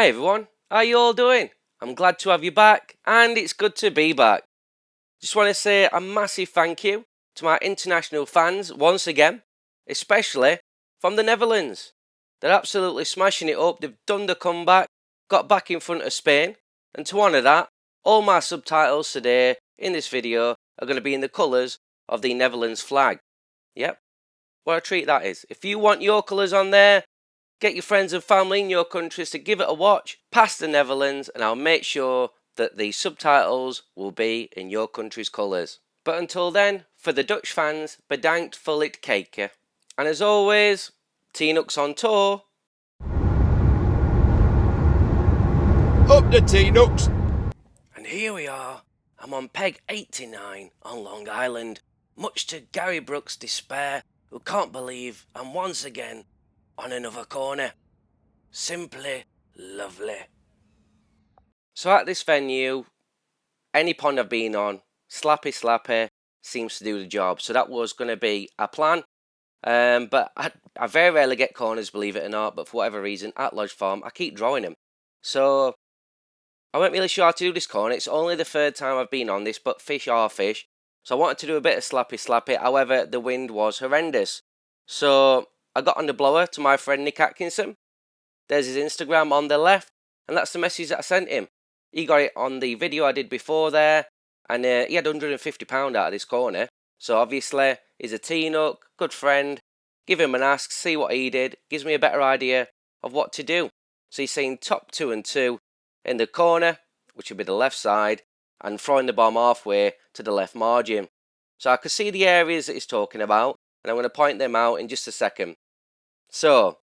Hi everyone, how you all doing? I'm glad to have you back, and it's good to be back. Just want to say a massive thank you to my international fans once again, especially from the Netherlands. They're absolutely smashing it up, they've done the comeback, got back in front of Spain, and to honour that, all my subtitles today in this video are going to be in the colours of the Netherlands flag. Yep, what a treat that is. If you want your colours on there, get your friends and family in your countries to give it a watch past the Netherlands, and I'll make sure that the subtitles will be in your country's colours. But until then, for the Dutch fans, bedankt voor het kijken. And as always, T-Nucks on tour. Up the T-Nucks! And here we are. I'm on peg 89 on Long Island, much to Gary Brooks' despair, who can't believe I'm once again on another corner. Simply lovely. So at this venue, any pond I've been on, slappy seems to do the job. So that was going to be a plan. But I very rarely get corners, believe it or not. But for whatever reason, at Lodge Farm, I keep drawing them. So I wasn't really sure how to do this corner. It's only the third time I've been on this, but fish are fish. So I wanted to do a bit of slappy. However, the wind was horrendous. So I got on the blower to my friend Nick Atkinson. There's his Instagram on the left, and that's the message that I sent him. He got it on the video I did before there, and he had £150 out of this corner. So obviously, he's a T-Nuck, good friend. Give him an ask, see what he did. Gives me a better idea of what to do. So he's saying top 2 and 2 in the corner, which would be the left side, and throwing the bomb halfway to the left margin. So I could see the areas that he's talking about, and I'm going to point them out in just a second. So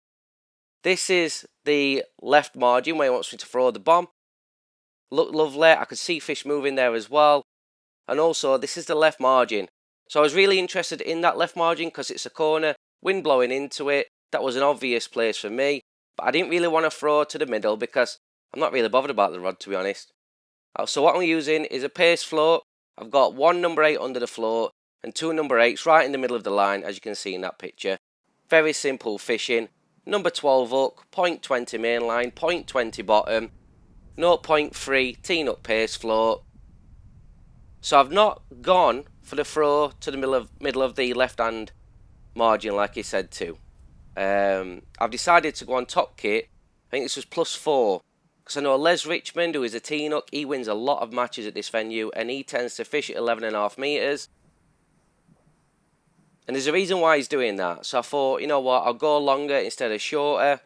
this is the left margin where he wants me to throw the bomb. Look lovely. I could see fish moving there as well. And also, this is the left margin. So I was really interested in that left margin because it's a corner, wind blowing into it. That was an obvious place for me. But I didn't really want to throw to the middle because I'm not really bothered about the rod, to be honest. So what I'm using is a pace float. I've got one number 8 under the float and 2 number 8s right in the middle of the line, as you can see in that picture. Very simple fishing. Number 12 hook, 0.20 main line, 0.20 bottom, 0.3 T-Nuck pace float. So I've not gone for the throw to the middle of the left hand margin like he said to. I've decided to go on top kit. I think this was +4. Because I know Les Richmond, who is a T-Nuck, he wins a lot of matches at this venue and he tends to fish at 11.5 metres. And there's a reason why he's doing that. So I thought, you know what, I'll go longer instead of shorter.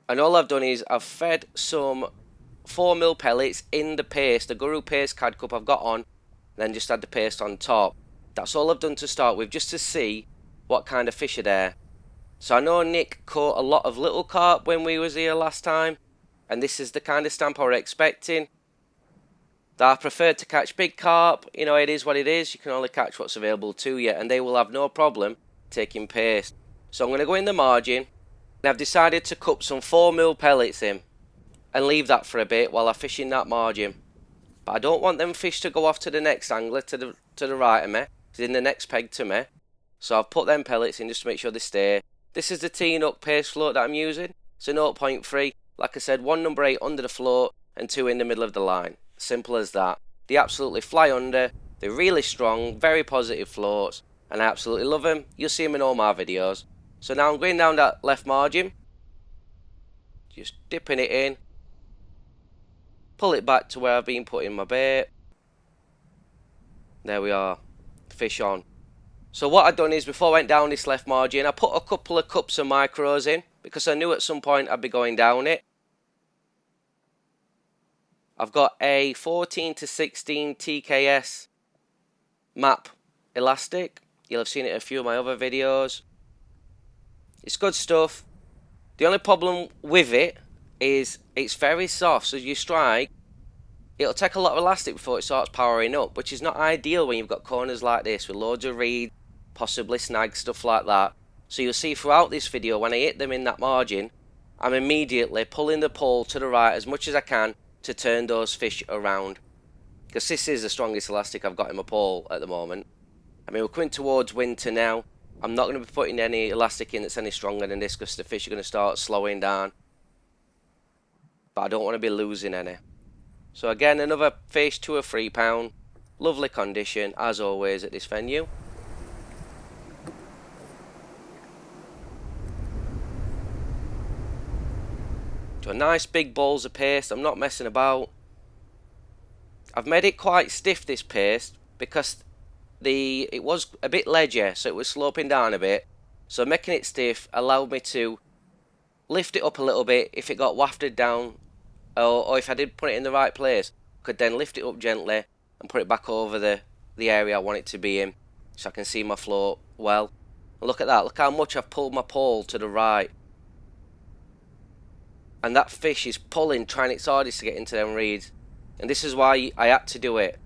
And all I've done is I've fed some 4mm pellets in the paste, the Guru Paste Cad Cup I've got on. And then just add the paste on top. That's all I've done to start with, just to see what kind of fish are there. So I know Nick caught a lot of little carp when we was here last time. And this is the kind of stamp I was expecting. That I prefer to catch big carp. You know, it is what it is. You can only catch what's available to you. And they will have no problem taking paste. So I'm going to go in the margin. And I've decided to cup some 4mm pellets in. And leave that for a bit while I fish in that margin. But I don't want them fish to go off to the next angler to the right of me. It's in the next peg to me. So I've put them pellets in just to make sure they stay. This is the T-Nuck paste float that I'm using. So 0.3. Like I said, 1 number 8 under the float and 2 in the middle of the line. Simple as that. They absolutely fly under. They're really strong, very positive floats, and I absolutely love them. You'll see them in all my videos. So now I'm going down that left margin. Just dipping it in. Pull it back to where I've been putting my bait. There we are. Fish on. So what I've done is, before I went down this left margin, I put a couple of cups of micros in, because I knew at some point I'd be going down it. I've got a 14 to 16 TKS map elastic. You'll have seen it in a few of my other videos. It's good stuff. The only problem with it is it's very soft, so as you strike, it'll take a lot of elastic before it starts powering up, which is not ideal when you've got corners like this with loads of reed, possibly snag, stuff like that. So you'll see throughout this video, when I hit them in that margin, I'm immediately pulling the pole to the right as much as I can to turn those fish around. Because this is the strongest elastic I've got in my pole at the moment. I mean, we're coming towards winter now. I'm not going to be putting any elastic in that's any stronger than this, because the fish are going to start slowing down but I don't want to be losing any. So again, another fish, £2 or £3. Lovely condition as always at this venue. To a nice big balls of paste. I'm not messing about. I've made it quite stiff, this paste, because it was a bit ledgy, so it was sloping down a bit. So making it stiff allowed me to lift it up a little bit if it got wafted down, or if I did put it in the right place, I could then lift it up gently and put it back over the area I want it to be in, so I can see my float well. And look at that, look how much I've pulled my pole to the right. And that fish is pulling, trying its hardest to get into them reeds. And this is why I had to do it.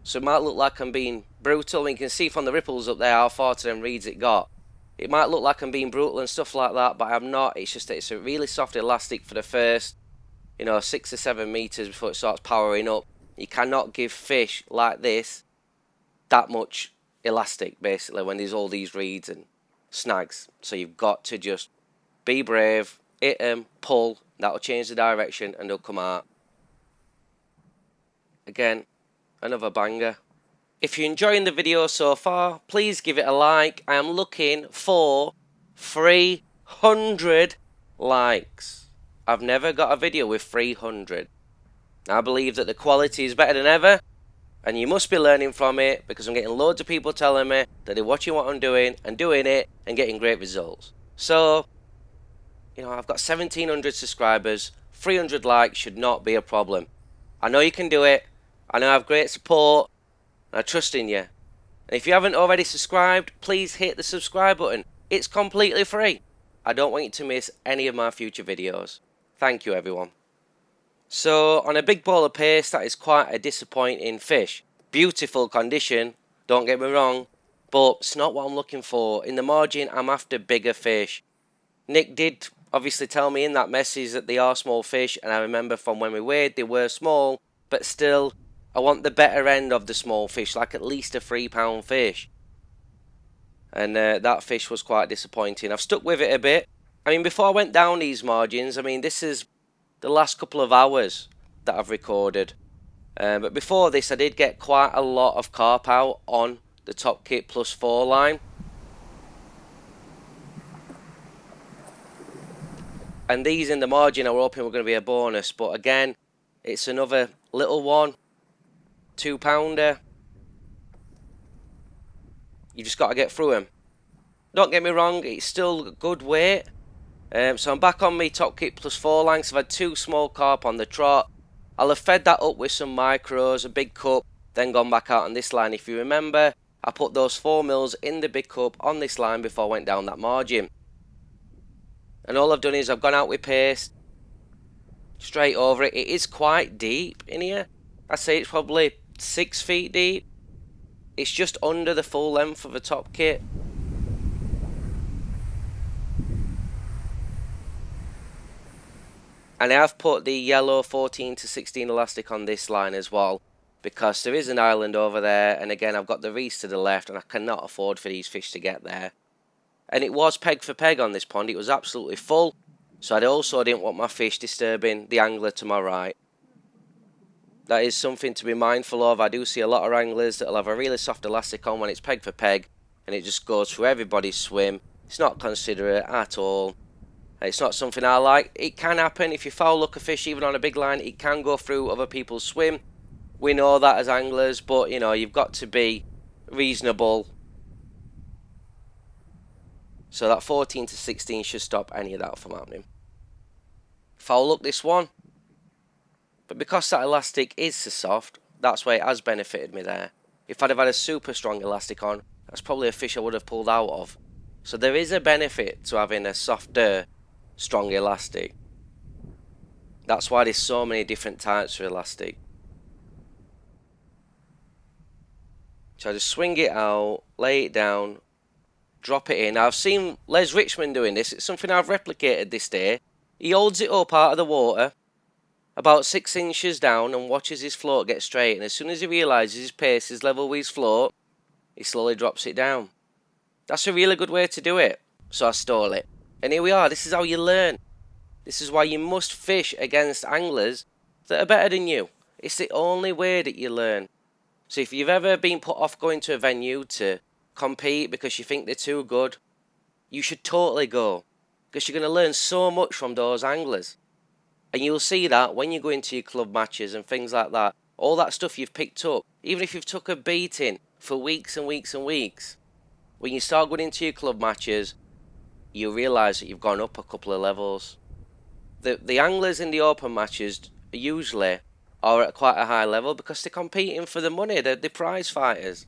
So it might look like I'm being brutal, and you can see from the ripples up there how far to them reeds it got. It might look like I'm being brutal and stuff like that, but I'm not. It's just that it's a really soft elastic for the first, 6 or 7 meters before it starts powering up. You cannot give fish like this that much elastic, basically, when there's all these reeds and snags. So you've got to just be brave, hit them, pull, that'll change the direction and they'll come out. Again, another banger. If you're enjoying the video so far, please give it a like. I am looking for 300 likes. I've never got a video with 300. I believe that the quality is better than ever, and you must be learning from it, because I'm getting loads of people telling me that they're watching what I'm doing and doing it and getting great results. So, I've got 1,700 subscribers. 300 likes should not be a problem. I know you can do it. I know I have great support. I trust in you. And if you haven't already subscribed, please hit the subscribe button. It's completely free. I don't want you to miss any of my future videos. Thank you, everyone. So, on a big ball of paste, that is quite a disappointing fish. Beautiful condition, don't get me wrong, but it's not what I'm looking for. In the margin, I'm after bigger fish. Nick did obviously tell me in that message that they are small fish, and I remember from when we weighed, they were small, but still, I want the better end of the small fish, like at least a £3 fish. And that fish was quite disappointing. I've stuck with it a bit. Before I went down these margins, this is the last couple of hours that I've recorded. But before this, I did get quite a lot of carp out on the Top Kit +4 line. And these in the margin, I were hoping were going to be a bonus. But again, it's another little one. 2-pounder. You just got to get through them. Don't get me wrong, it's still a good weight. So I'm back on my Top Kit +4 line. So I've had 2 small carp on the trot. I'll have fed that up with some micros, a big cup, then gone back out on this line. If you remember, I put those 4 mils in the big cup on this line before I went down that margin. And all I've done is I've gone out with paste, straight over it. It is quite deep in here. I'd say it's probably 6 feet deep. It's just under the full length of a Top Kit. And I have put the yellow 14 to 16 elastic on this line as well, because there is an island over there, and again I've got the reefs to the left, and I cannot afford for these fish to get there. And it was peg for peg on this pond. It was absolutely full, so I also didn't want my fish disturbing the angler to my right. That is something to be mindful of. I do see a lot of anglers that will have a really soft elastic on when it's peg for peg, and it just goes through everybody's swim. It's not considerate at all. It's not something I like. It can happen if you foul hook a fish, even on a big line. It can go through other people's swim. We know that as anglers, but you've got to be reasonable. So that 14 to 16 should stop any of that from happening. Foul hook this one. But because that elastic is so soft, that's why it has benefited me there. If I'd have had a super strong elastic on, that's probably a fish I would have pulled out of. So there is a benefit to having a softer, strong elastic. That's why there's so many different types of elastic. So I just swing it out, lay it down, drop it in. Now, I've seen Les Richmond doing this. It's something I've replicated this day. He holds it up out of the water, about 6 inches down, and watches his float get straight. And as soon as he realises his pace is level with his float, he slowly drops it down. That's a really good way to do it. So I stole it. And here we are. This is how you learn. This is why you must fish against anglers that are better than you. It's the only way that you learn. So if you've ever been put off going to a venue to compete because you think they're too good, you should totally go, because you're going to learn so much from those anglers. And you'll see that when you go into your club matches and things like that, all that stuff you've picked up, even if you've took a beating for weeks and weeks and weeks, when you start going into your club matches, you realise that you've gone up a couple of levels. The anglers in the open matches usually are at quite a high level because they're competing for the money, they're the prize fighters.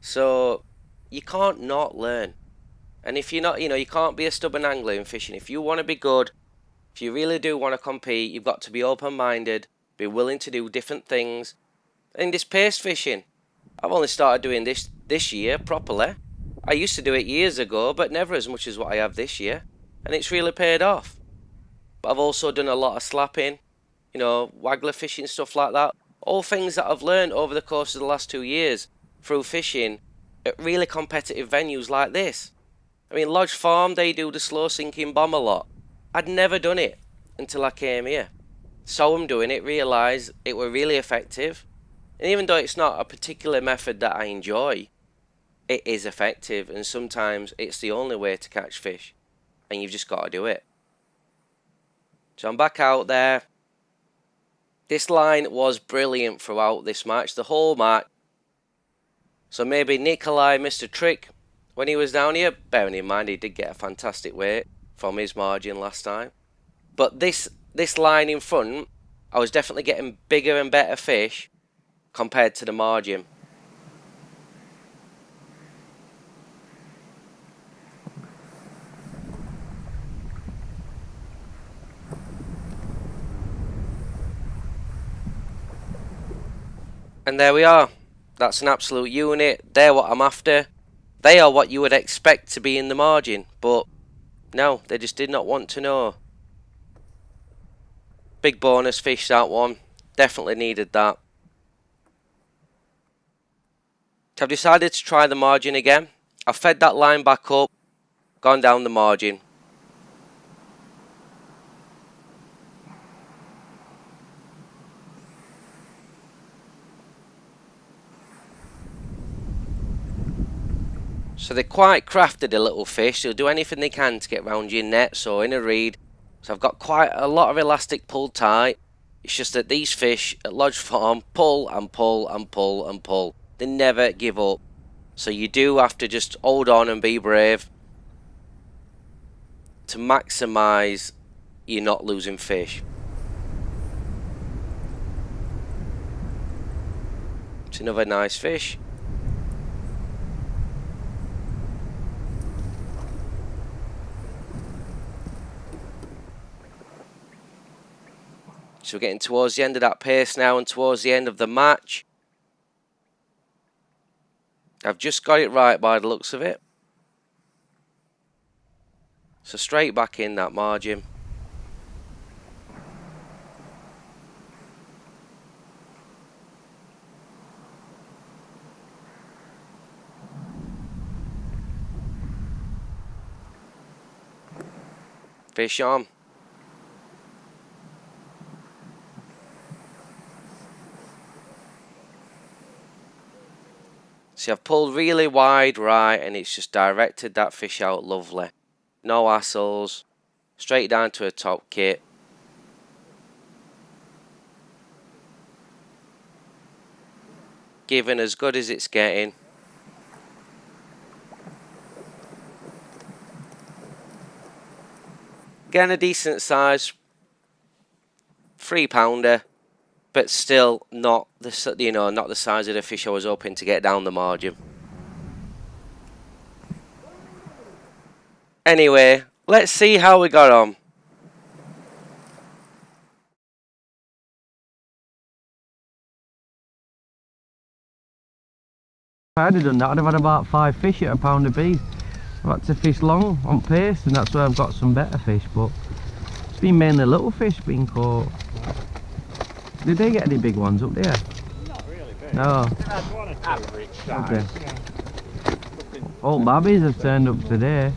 So you can't not learn. And if you're not, you can't be a stubborn angler in fishing. If you want to be good, if you really do want to compete, you've got to be open-minded, be willing to do different things. And this pace fishing, I've only started doing this year properly. I used to do it years ago, but never as much as what I have this year. And it's really paid off. But I've also done a lot of slapping, waggler fishing, stuff like that. All things that I've learned over the course of the last 2 years through fishing at really competitive venues like this. I mean, Lodge Farm, they do the slow sinking bomb a lot. I'd never done it until I came here. Saw them doing it, realised it were really effective. And even though it's not a particular method that I enjoy, it is effective, and sometimes it's the only way to catch fish. And you've just got to do it. So I'm back out there. This line was brilliant throughout this match, the whole match. So maybe Nikolai missed a trick when he was down here. Bearing in mind he did get a fantastic weight from his margin last time. But this line in front, I was definitely getting bigger and better fish compared to the margin. And there we are. That's an absolute unit. They're what I'm after. They are what you would expect to be in the margin. But no, they just did not want to know. Big bonus fish, that one. Definitely needed that. So I've decided to try the margin again. I've fed that line back up. Gone down the margin. So they're quite crafty, the little fish. They'll do anything they can to get round your nets or in a reed. So I've got quite a lot of elastic pulled tight. It's just that these fish at Lodge Farm pull and pull and pull and pull. They never give up. So you do have to just hold on and be brave to maximise you not losing fish. It's another nice fish. So we're getting towards the end of that pace now and towards the end of the match. I've just got it right by the looks of it. So straight back in that margin. Fish on. See, I've pulled really wide right and it's just directed that fish out lovely. No hassles. Straight down to a top kit. Giving as good as it's getting. Getting a decent size 3-pounder. But still not the not the size of the fish I was hoping to get down the margin. Anyway, let's see how we got on. If I had done that, I'd have had about 5 fish at £1 a piece. I've had to fish long on pace, and that's where I've got some better fish, but it's been mainly little fish being caught. Did they get any big ones up there? Not really big. No. They've had one or two average size. Okay. Yeah. Old babbies have turned up today.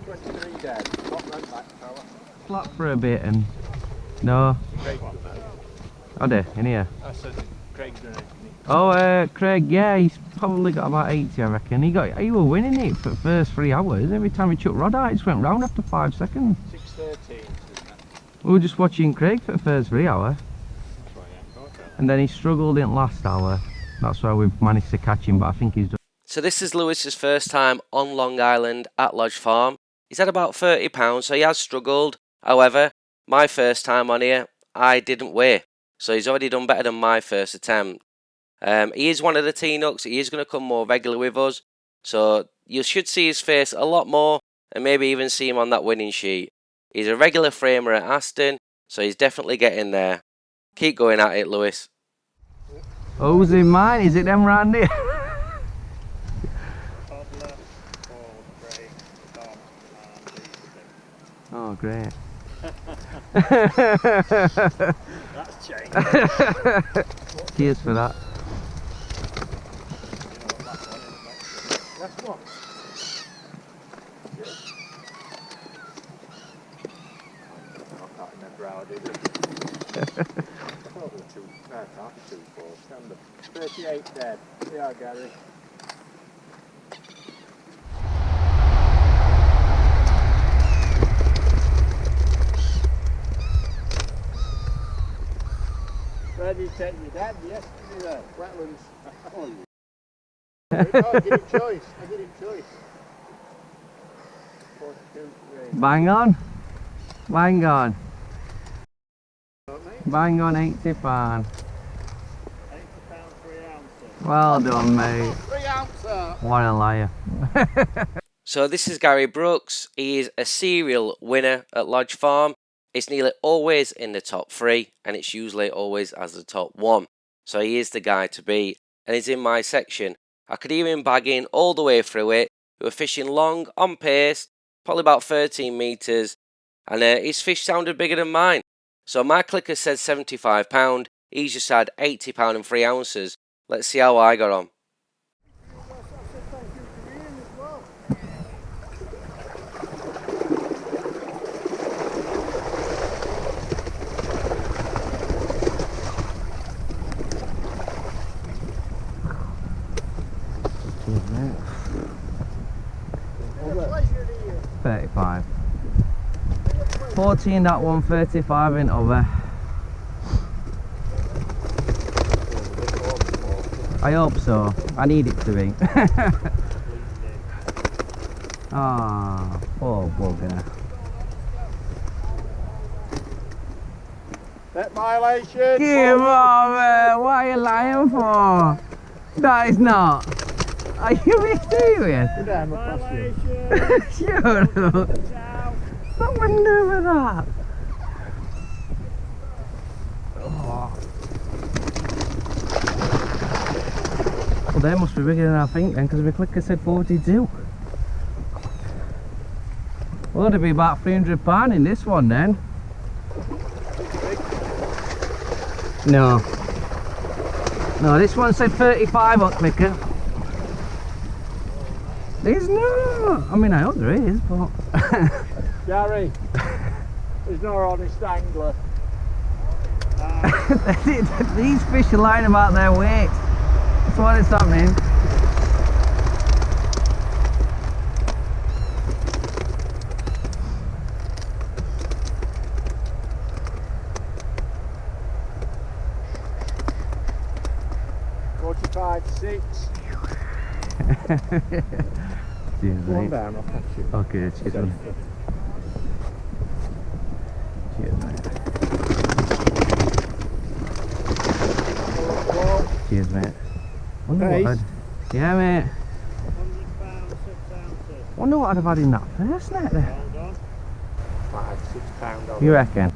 23 dead. What went back, fella? flat for a bit and... No. Oh dear, in here. I said Craig's done it. Oh, Craig, yeah, he's probably got about 80, I reckon. He were winning it for the first 3 hours. Every time he chucked rod out, it just went round after 5 seconds. 6:13. We were just watching Craig for the first 3 hours. That's right, yeah. And then he struggled in last hour. That's why we've managed to catch him, but I think he's done. So this is Lewis's first time on Long Island at Lodge Farm. He's had about £30, so he has struggled. However, my first time on here, I didn't weigh. So he's already done better than my first attempt. He is one of the T-Nucks. He is going to come more regularly with us. So you should see his face a lot more and maybe even see him on that winning sheet. He's a regular framer at Aston, so he's definitely getting there. Keep going at it, Lewis. Who's in mine? Is it them round here? Toddler, Paul, Craig, Tom, and Oh, great. that's changed. Cheers for that. That's what. I can't remember how I did it. I thought there were two. No, I can't be 2 4. Stand up. 38 dead. Yeah, Gary. Where did you take your dad yesterday there? Wetlands. I give him choice. I give him choice. 4, 2, 3. Bang on. Bang on. Don't mate? Bang on, 80 pound. £80, 3 ounces. Well done, mate. 3 ounces. What a liar. So this is Gary Brooks. He is a serial winner at Lodge Farm. It's nearly always in the top 3 and it's usually always as the top 1. So he is the guy to beat and he's in my section. I could hear him bagging all the way through it. We were fishing long, on pace, probably about 13 metres, and his fish sounded bigger than mine. So my clicker said £75, he's just had £80 and 3 ounces. Let's see how I got on. Cheers, mate. 35. 14 that one, 35 in other. I hope so. I need it to be. Ah, poor bugger. Set violation. Give on, man. What are you lying for? That is not. Are you being serious? Violation. Shut up. What window with that? Oh. Well, they must be bigger than I think then, because my clicker said 42. Well, it'd be about £300 in this one then. No. No, this one said 35 on clicker. There's no. I mean, I hope there is, but. Gary, there's no honest angler. These fish are lying about their weight. That's what is happening. Cheers, mate. Down, I'll catch you. Okay, cheers, mate. Cheers, mate. Cheers, mate. Wonder what I'd... Yeah, mate. £100, 6 ounces. Wonder what I'd have had in that first net there. Hold on. £5, 6 You reckon?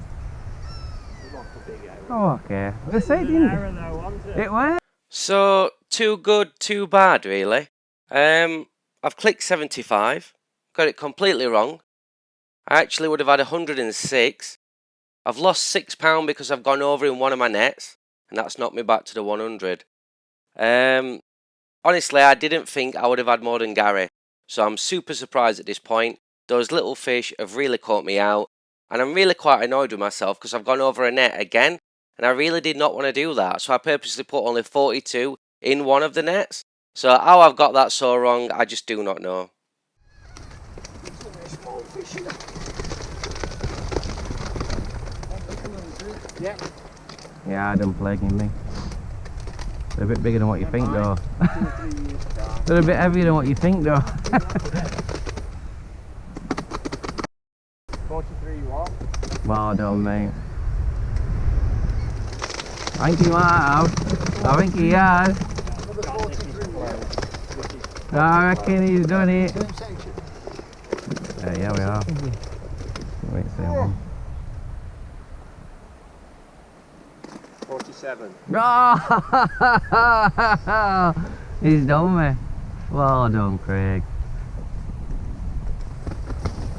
You want a big arrow. Oh, okay. They say An didn't arrow though, wasn't it? it? It was. So, too good, too bad, really. I've clicked 75, got it completely wrong. I actually would have had 106. I've lost £6 because I've gone over in one of my nets, and that's knocked me back to the 100. Honestly, I didn't think I would have had more than Gary, so I'm super surprised at this point. Those little fish have really caught me out, and I'm really quite annoyed with myself because I've gone over a net again, and I really did not want to do that, so I purposely put only 42 in one of the nets. So how I've got that so wrong, I just do not know. Yeah, I don't plaguing me. They're a bit bigger than what you think though. They're a bit heavier than what you think though. 43 what? Well done, mate. I think he might have. I think he has. I reckon he's done it. Yeah, we are. Wait, say one. 47. Oh! He's done me. Well done, Craig.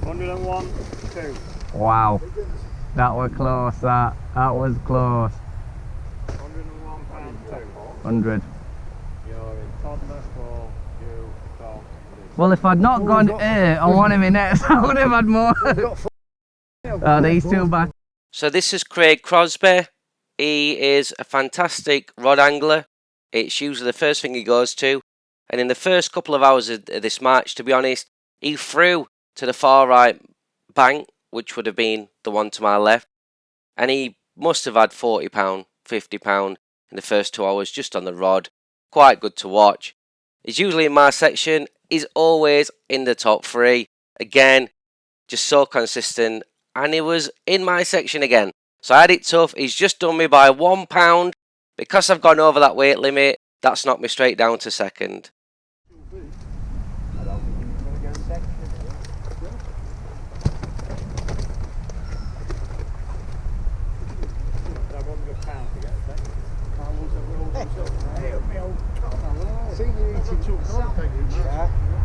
101, 2. Wow. That was close, that. That was close. 101 pound 2. 100. You're in toddler for you, Tom. Well, if I'd not gone on one of my nets, I would have had more. Oh, these two back. So this is Craig Crosby. He is a fantastic rod angler. It's usually the first thing he goes to. And in the first couple of hours of this match, to be honest, he threw to the far right bank, which would have been the one to my left. And he must have had £40, £50 in the first 2 hours just on the rod. Quite good to watch. He's usually in my section. He's always in the top 3. Again, just so consistent. And he was in my section again. So I had it tough. He's just done me by £1. Because I've gone over that weight limit, that's knocked me straight down to second.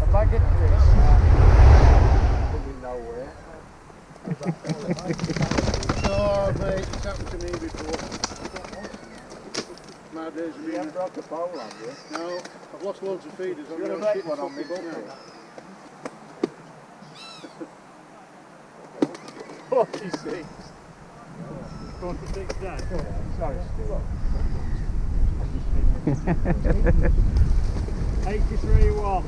A bag of crisps. Going nowhere. Oh mate, it's happened to me before. My days of You haven't broke a bowl, have you? No, I've lost loads of feeders. You're going to make one on me, don't you? 46. 46 down. Sorry, Steve. 83-1.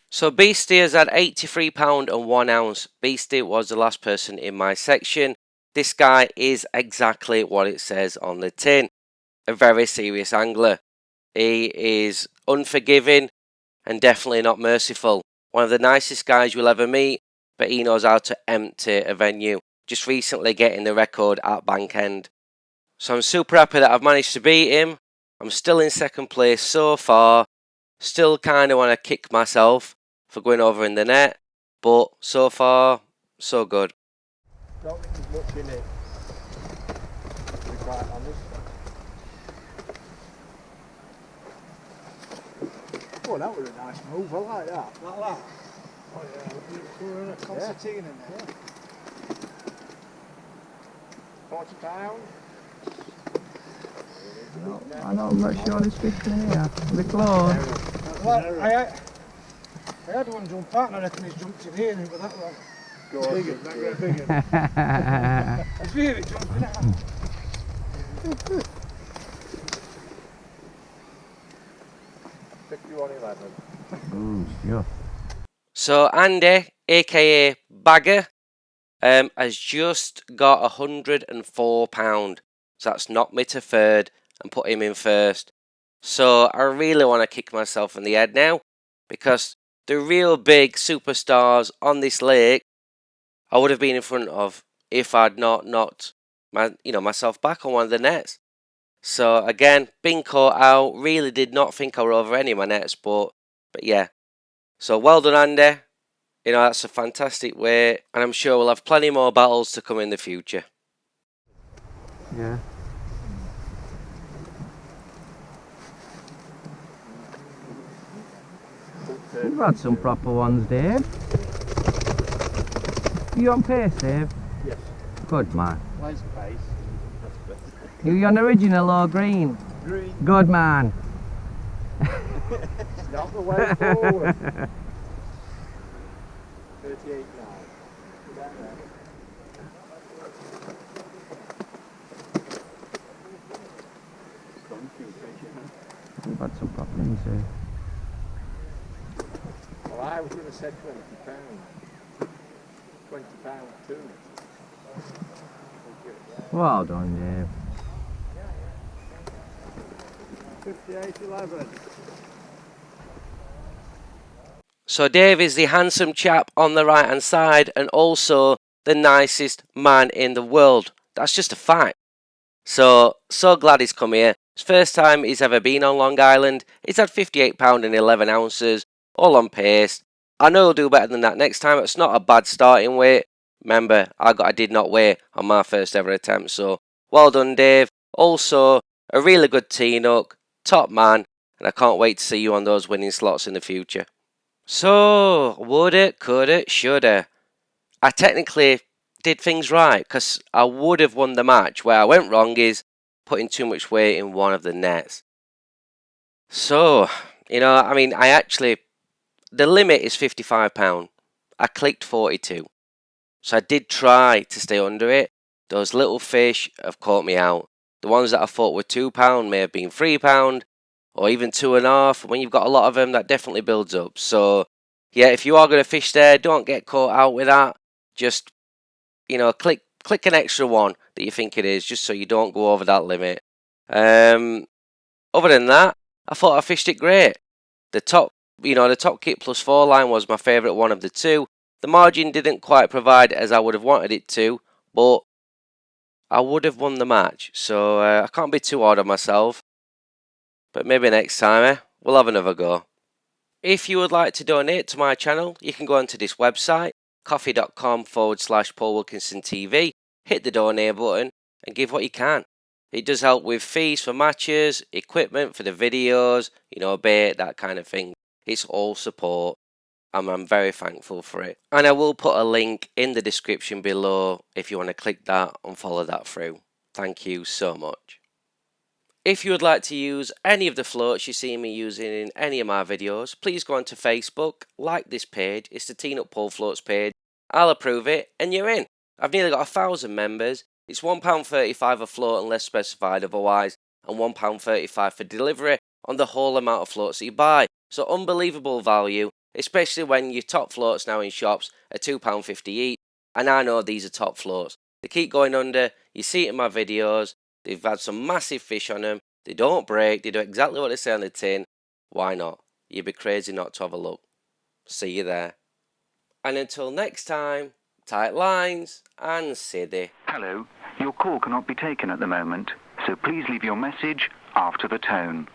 So Beastie has had £83 and 1 ounce. Beastie was the last person in my section. This guy is exactly what it says on the tin. A very serious angler. He is unforgiving and definitely not merciful. One of the nicest guys you'll ever meet, but he knows how to empty a venue. Just recently getting the record at Bankend. So I'm super happy that I've managed to beat him. I'm still in second place so far. Still kind of want to kick myself for going over in the net, but so far, so good. Don't think there's much in it, to be quite honest. Oh, that was a nice move, I like that. Like that? Oh yeah, we're in a concertina in there. £40. I'm not sure there's fish in here. They're close. Well, I had one jump out and I reckon he's jumped in here and it was that one. Bigger, bigger. It's really jumping out. 51.11. Ooh, sure. So Andy, aka Bagger, has just got £104. So that's knocked me to third and put him in first. So I really want to kick myself in the head now, because the real big superstars on this lake I would have been in front of if I'd not knocked myself back on one of the nets. So again, being caught out, really did not think I were over any of my nets, but yeah. So well done, Andy. That's a fantastic weight, and I'm sure we'll have plenty more battles to come in the future. Yeah. You've had some proper ones, Dave. You on pace, Dave? Yes. Good man. Where's the pace? You on original or green? Green. Good man. It's not the way forward. 38 now. We've had some problems here. Well, I was going to say £20. £20 too. Well done, Dave. 58.11. So Dave is the handsome chap on the right hand side and also the nicest man in the world. That's just a fact. So glad he's come here. It's the first time he's ever been on Long Island. He's had £58 and 11 ounces, all on pace. I know he'll do better than that next time. It's not a bad starting weight. Remember, I did not weigh on my first ever attempt, so well done, Dave. Also, a really good tee-nook, top man, and I can't wait to see you on those winning slots in the future. So, woulda, coulda, shoulda. I technically did things right, because I would have won the match. Where I went wrong is putting too much weight in one of the nets. So, the limit is £55. I clicked 42. So I did try to stay under it. Those little fish have caught me out. The ones that I thought were £2 may have been £3 or even 2.5. When you've got a lot of them, that definitely builds up. So yeah, if you are going to fish there, don't get caught out with that. Just, click an extra one that you think it is, just so you don't go over that limit. Other than that, I thought I fished it great. The top kit +4 line was my favourite one of the two. The margin didn't quite provide as I would have wanted it to, but I would have won the match. So I can't be too hard on myself. But maybe next time, we'll have another go. If you would like to donate to my channel, you can go onto this website, coffee.com/PaulWilkinsonTV, hit the donate button and give what you can. It does help with fees for matches, equipment for the videos, bait, that kind of thing. It's all support, and I'm very thankful for it. And I will put a link in the description below if you want to click that and follow that through. Thank you so much. If you would like to use any of the floats you see me using in any of my videos, please go onto Facebook, like this page. It's the Teen Up Pole Floats page. I'll approve it and you're in. I've nearly got 1,000 members. It's £1.35 a float unless specified otherwise, and £1.35 for delivery on the whole amount of floats that you buy. So unbelievable value, especially when your top floats now in shops are £2.50 each, and I know these are top floats. They keep going under, you see it in my videos, they've had some massive fish on them, they don't break, they do exactly what they say on the tin. Why not? You'd be crazy not to have a look. See you there. And until next time, tight lines and siddy. Hello, your call cannot be taken at the moment, so please leave your message after the tone.